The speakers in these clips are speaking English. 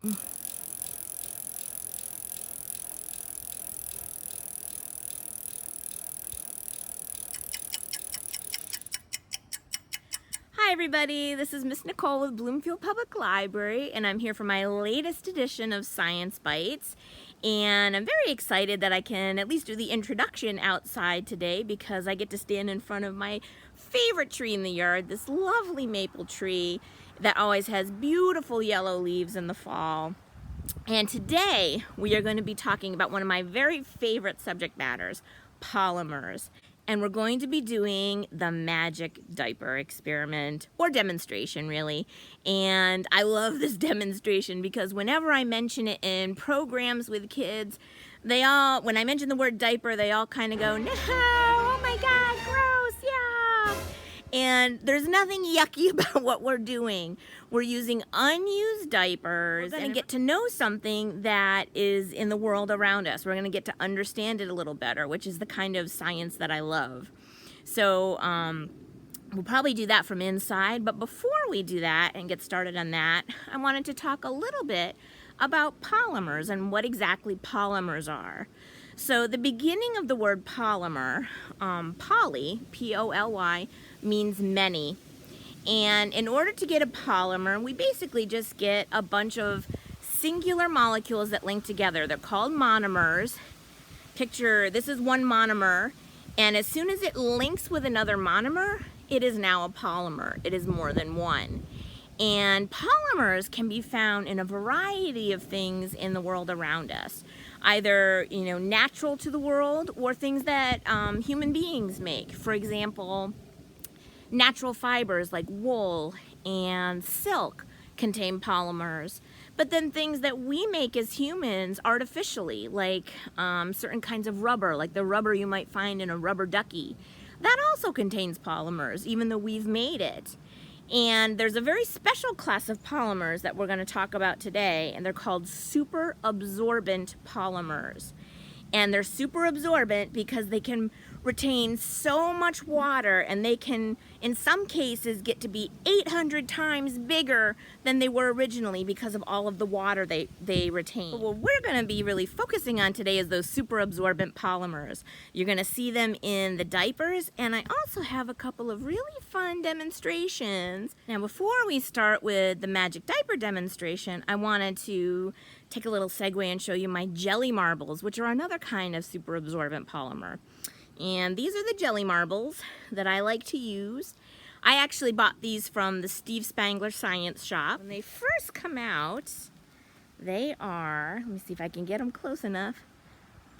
Hi everybody, this is Miss Nicole with Bloomfield Public Library, and I'm here for my latest edition of Science Bytes. And I'm very excited that I can at least do the introduction outside today because I get to stand in front of my favorite tree in the yard, this lovely maple tree that always has beautiful yellow leaves in the fall. And today we are going to be talking about one of my very favorite subject matters, polymers. And we're going to be doing the magic diaper experiment, or demonstration really. And I love this demonstration because whenever I mention it in programs with kids, when I mention the word diaper, they all kind of go, no, oh my God, gross, yeah. And there's nothing yucky about what we're doing. We're using unused diapers. We're going to get to know something that is in the world around us. We're going to get to understand it a little better, which is the kind of science that I love. So we'll probably do that from inside. But before we do that and get started on that, I wanted to talk a little bit about polymers and what exactly polymers are. So the beginning of the word polymer, poly, P-O-L-Y, means many. And in order to get a polymer, we basically just get a bunch of singular molecules that link together. They're called monomers. Picture, this is one monomer, and as soon as it links with another monomer, it is now a polymer. It is more than one. And polymers can be found in a variety of things in the world around us. Either, natural to the world or things that human beings make. For example, natural fibers like wool and silk contain polymers. But then things that we make as humans artificially, like certain kinds of rubber, like the rubber you might find in a rubber ducky, that also contains polymers, even though we've made it. And there's a very special class of polymers that we're going to talk about today, and they're called super-absorbent polymers. And they're super-absorbent because they can retain so much water, and they can, in some cases, get to be 800 times bigger than they were originally because of all of the water they retain. But what we're going to be really focusing on today is those super-absorbent polymers. You're going to see them in the diapers, and I also have a couple of really fun demonstrations. Now, before we start with the magic diaper demonstration, I wanted to take a little segue and show you my jelly marbles, which are another kind of super-absorbent polymer. And these are the jelly marbles that I like to use. I actually bought these from the Steve Spangler Science Shop. When they first come out, they are, let me see if I can get them close enough,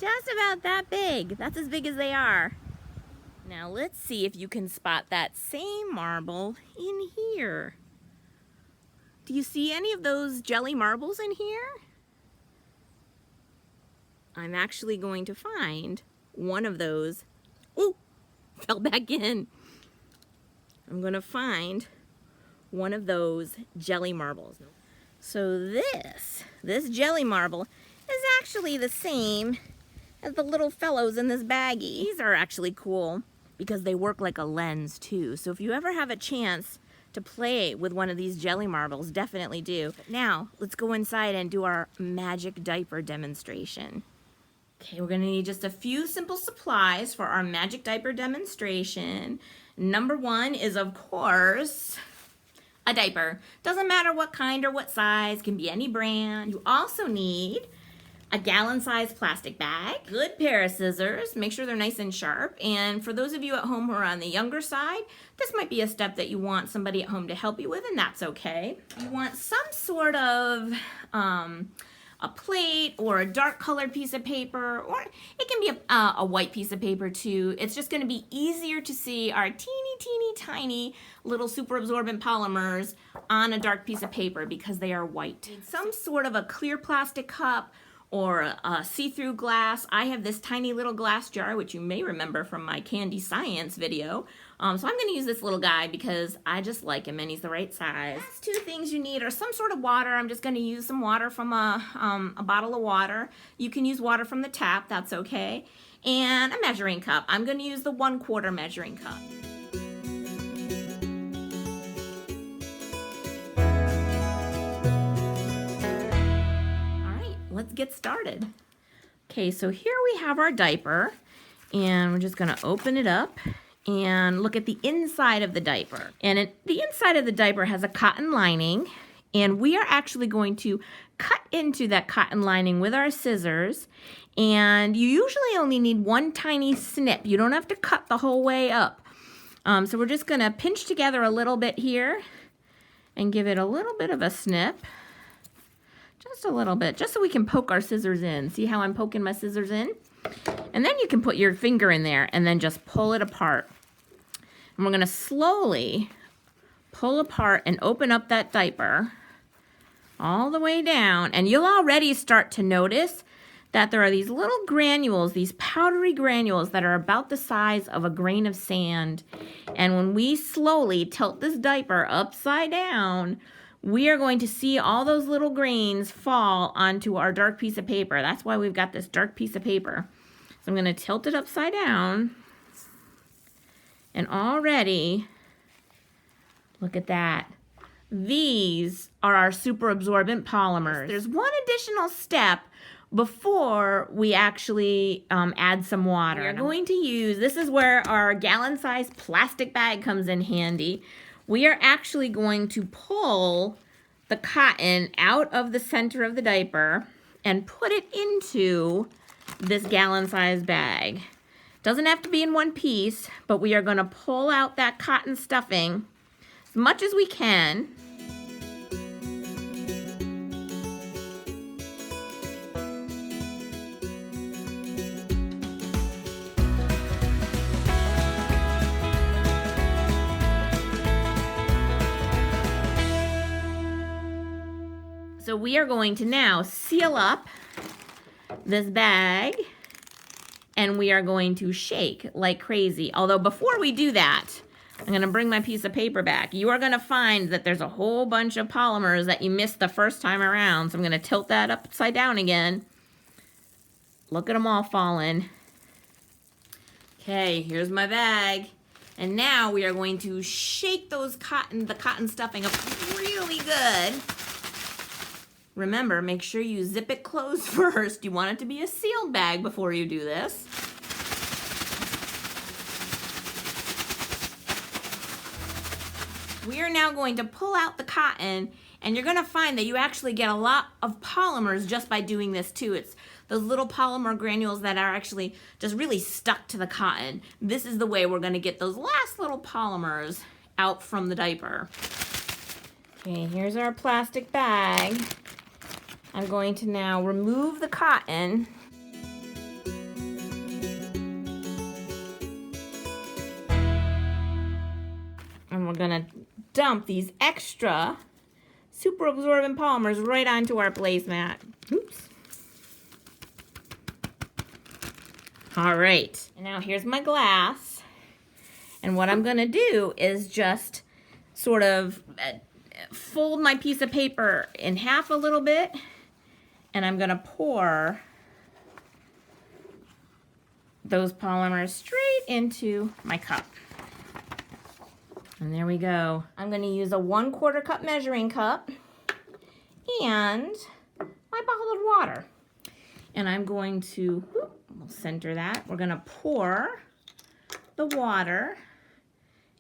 just about that big. That's as big as they are. Now let's see if you can spot that same marble in here. Do you see any of those jelly marbles in here? I'm actually going to find one of those. Oh, fell back in. I'm going to find one of those jelly marbles. So this jelly marble is actually the same as the little fellows in this baggie. These are actually cool because they work like a lens too. So if you ever have a chance to play with one of these jelly marbles, definitely do. But now, let's go inside and do our magic diaper demonstration. Okay, we're going to need just a few simple supplies for our magic diaper demonstration. Number one is, of course, a diaper. Doesn't matter what kind or what size, can be any brand. You also need a gallon-sized plastic bag, good pair of scissors, make sure they're nice and sharp. And for those of you at home who are on the younger side, this might be a step that you want somebody at home to help you with, and that's okay. You want some sort of a plate or a dark colored piece of paper, or it can be a white piece of paper too. It's just going to be easier to see our teeny tiny little super absorbent polymers on a dark piece of paper because they are white. Some sort of a clear plastic cup or a see-through glass. I have this tiny little glass jar, which you may remember from my candy science video. So I'm going to use this little guy because I just like him and he's the right size. Last two things you need are some sort of water. I'm just going to use some water from a bottle of water. You can use water from the tap, that's okay. And a measuring cup. I'm going to use the 1/4 measuring cup. let's get started. Okay, so here we have our diaper, and we're just gonna open it up and look at the inside of the diaper. And the inside of the diaper has a cotton lining, and we are actually going to cut into that cotton lining with our scissors. And you usually only need one tiny snip. You don't have to cut the whole way up. So we're just gonna pinch together a little bit here and give it a little bit of a snip. Just a little bit, just so we can poke our scissors in. See how I'm poking my scissors in? And then you can put your finger in there and then just pull it apart. And we're gonna slowly pull apart and open up that diaper all the way down. And you'll already start to notice that there are these little granules, these powdery granules that are about the size of a grain of sand. And when we slowly tilt this diaper upside down, we are going to see all those little grains fall onto our dark piece of paper. That's why we've got this dark piece of paper. So I'm going to tilt it upside down. And already, look at that. These are our super absorbent polymers. There's one additional step before we actually add some water. We're going to use, this is where our gallon-sized plastic bag comes in handy. We are actually going to pull the cotton out of the center of the diaper and put it into this gallon-sized bag. Doesn't have to be in one piece, but we are going to pull out that cotton stuffing as much as we can. So we are going to now seal up this bag, and we are going to shake like crazy. Although before we do that, I'm going to bring my piece of paper back. You are going to find that there's a whole bunch of polymers that you missed the first time around. So I'm going to tilt that upside down again. Look at them all falling. Okay, here's my bag. And now we are going to shake the cotton stuffing up really good. Remember, make sure you zip it closed first. You want it to be a sealed bag before you do this. We are now going to pull out the cotton, and you're going to find that you actually get a lot of polymers just by doing this too. It's those little polymer granules that are actually just really stuck to the cotton. This is the way we're going to get those last little polymers out from the diaper. Okay, here's our plastic bag. I'm going to now remove the cotton. And we're going to dump these extra super absorbent polymers right onto our placemat. Oops. All right. And now here's my glass. And what I'm going to do is just sort of fold my piece of paper in half a little bit. And I'm going to pour those polymers straight into my cup. And there we go. I'm going to use a 1/4 cup measuring cup and my bottled water. And I'm going to, we'll center that. We're going to pour the water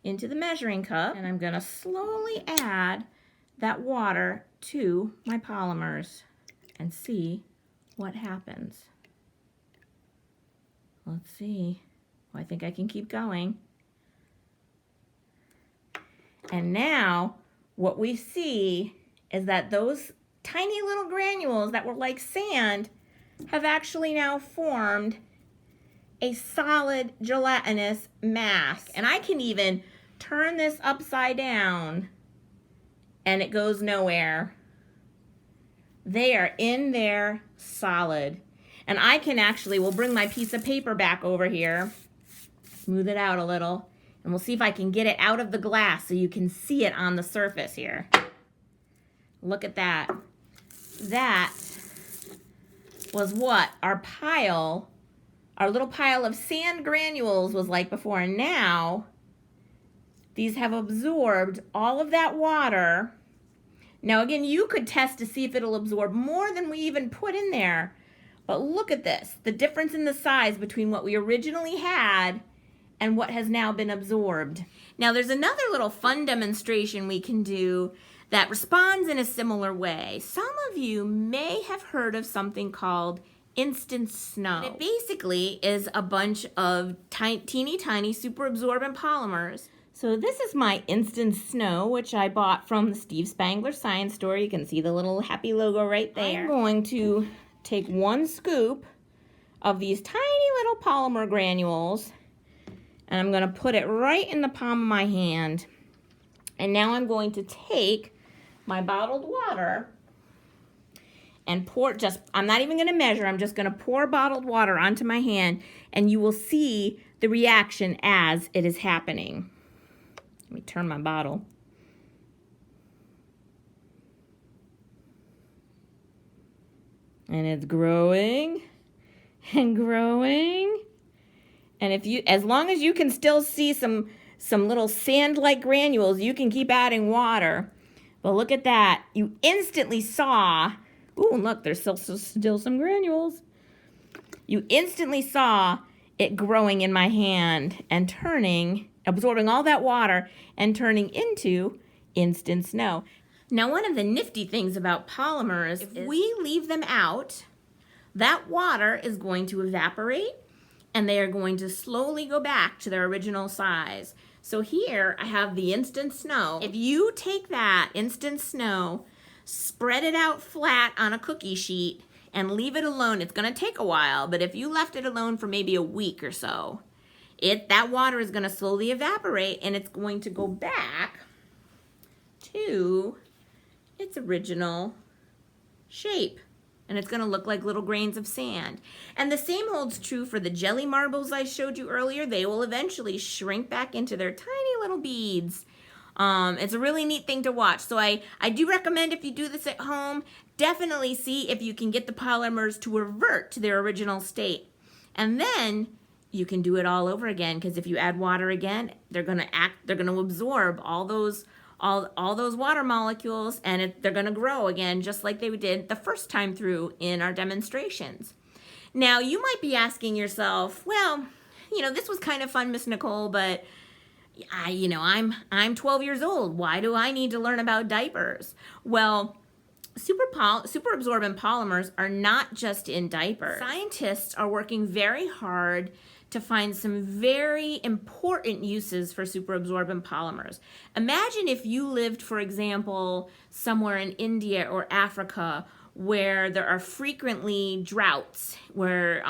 into the measuring cup. And I'm going to slowly add that water to my polymers and see what happens. Let's see. Well, I think I can keep going. And now what we see is that those tiny little granules that were like sand have actually now formed a solid gelatinous mass. And I can even turn this upside down and it goes nowhere. They are in there solid. And I can actually, we'll bring my piece of paper back over here, smooth it out a little, and we'll see if I can get it out of the glass so you can see it on the surface here. Look at that. That was what our little pile of sand granules was like before. And now, these have absorbed all of that water. Now again, you could test to see if it'll absorb more than we even put in there. But look at this, the difference in the size between what we originally had and what has now been absorbed. Now there's another little fun demonstration we can do that responds in a similar way. Some of you may have heard of something called instant snow. And it basically is a bunch of teeny tiny super absorbent polymers. So this is my instant snow, which I bought from the Steve Spangler Science Store. You can see the little happy logo right there. I'm going to take 1 scoop of these tiny little polymer granules, and I'm going to put it right in the palm of my hand. And now I'm going to take my bottled water and pour, I'm not even going to measure, I'm just going to pour bottled water onto my hand, and you will see the reaction as it is happening. Let me turn my bottle. And it's growing and growing. And as long as you can still see some little sand-like granules, you can keep adding water. But look at that. You instantly saw, ooh, look, there's still some granules. You instantly saw it growing in my hand and turning, absorbing all that water and turning into instant snow. Now, one of the nifty things about polymers, if we leave them out, that water is going to evaporate and they are going to slowly go back to their original size. So here I have the instant snow. If you take that instant snow, spread it out flat on a cookie sheet and leave it alone, it's gonna take a while, but if you left it alone for maybe a week or so, that water is gonna slowly evaporate and it's going to go back to its original shape. And it's gonna look like little grains of sand. And the same holds true for the jelly marbles I showed you earlier. They will eventually shrink back into their tiny little beads. It's a really neat thing to watch. So I do recommend, if you do this at home, definitely see if you can get the polymers to revert to their original state. And then you can do it all over again, because if you add water again, they're gonna absorb all those water molecules, and they're gonna grow again just like they did the first time through in our demonstrations. Now, you might be asking yourself, well, this was kind of fun, Miss Nicole, but I'm 12 years old. Why do I need to learn about diapers? Well, super absorbent polymers are not just in diapers. Scientists are working very hard to find some very important uses for super absorbent polymers. Imagine if you lived, for example, somewhere in India or Africa where there are frequently droughts, where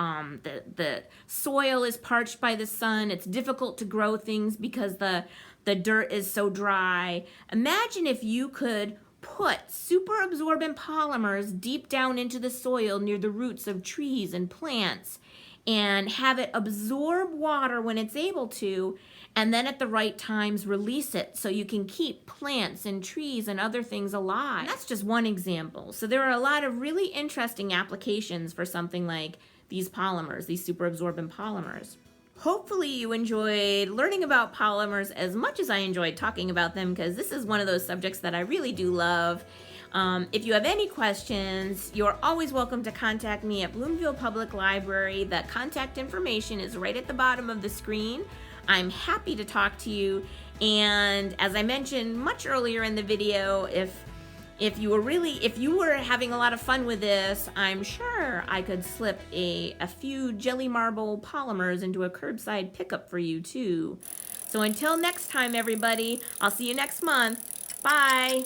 the soil is parched by the sun, it's difficult to grow things because the dirt is so dry. Imagine if you could put super absorbent polymers deep down into the soil near the roots of trees and plants, and have it absorb water when it's able to, and then at the right times release it so you can keep plants and trees and other things alive. And that's just one example. So there are a lot of really interesting applications for something like these polymers, these super absorbent polymers. Hopefully you enjoyed learning about polymers as much as I enjoyed talking about them, because this is one of those subjects that I really do love. If you have any questions, you're always welcome to contact me at Bloomfield Public Library. The contact information is right at the bottom of the screen. I'm happy to talk to you. And as I mentioned much earlier in the video, if you were having a lot of fun with this, I'm sure I could slip a few jelly marble polymers into a curbside pickup for you too. So until next time, everybody, I'll see you next month. Bye.